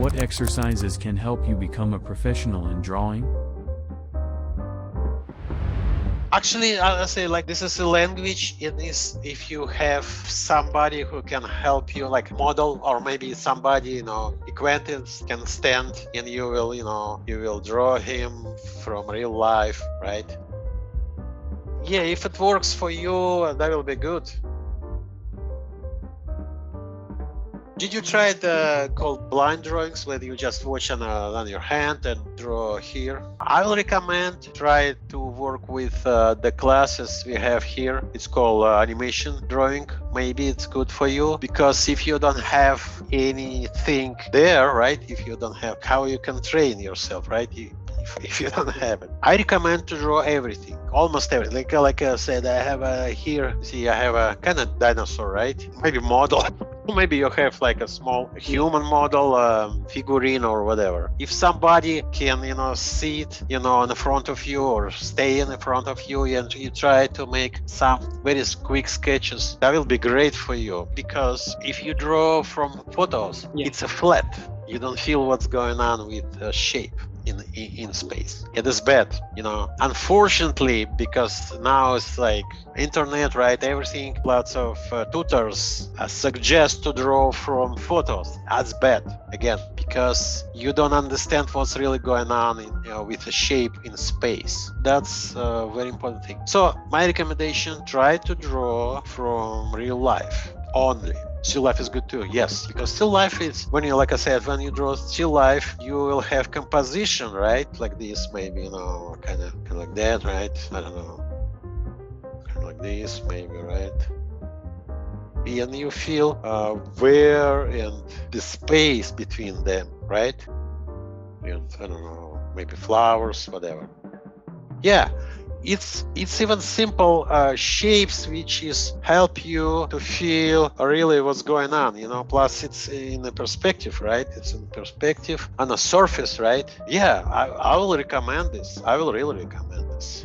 What exercises can help you become a professional in drawing? Actually, I say like this is a language. It is if you have somebody who can help you, like model, or maybe somebody acquaintance can stand, and you will draw him from real life, right? Yeah, if it works for you, that will be good. Did you try the called blind drawings, where you just watch on your hand and draw here? I will recommend try to work with the classes we have here. It's called animation drawing. Maybe it's good for you, because if you don't have anything there, right? If you don't have how you can train yourself, right? If you don't have it, I recommend to draw everything, almost everything. Like I said, I have here. See, I have a kind of dinosaur, right? Maybe model. Maybe you have like a small human model, figurine or whatever. If somebody can, sit, in the front of you or stay in the front of you, and you try to make some very quick sketches, that will be great for you. Because if you draw from photos, it's a flat. You don't feel what's going on with shape in space. It is bad, unfortunately, because now it's like internet, right? Everything, lots of tutors suggest to draw from photos. That's bad, again, because you don't understand what's really going on with the shape in space. That's a very important thing. So my recommendation, try to draw from real life only. Still life is good too, yes, because still life is, when you, like I said, when you draw still life, you will have composition, right? Like this, maybe, kind of like that, right? I don't know, kind of like this, maybe, right? And you feel where and the space between them, right? And I don't know, maybe flowers, whatever. Yeah. It's even simple shapes which is help you to feel really what's going on, plus it's in the perspective, right? It's in perspective on a surface, right? Yeah, I will recommend this. I will really recommend this.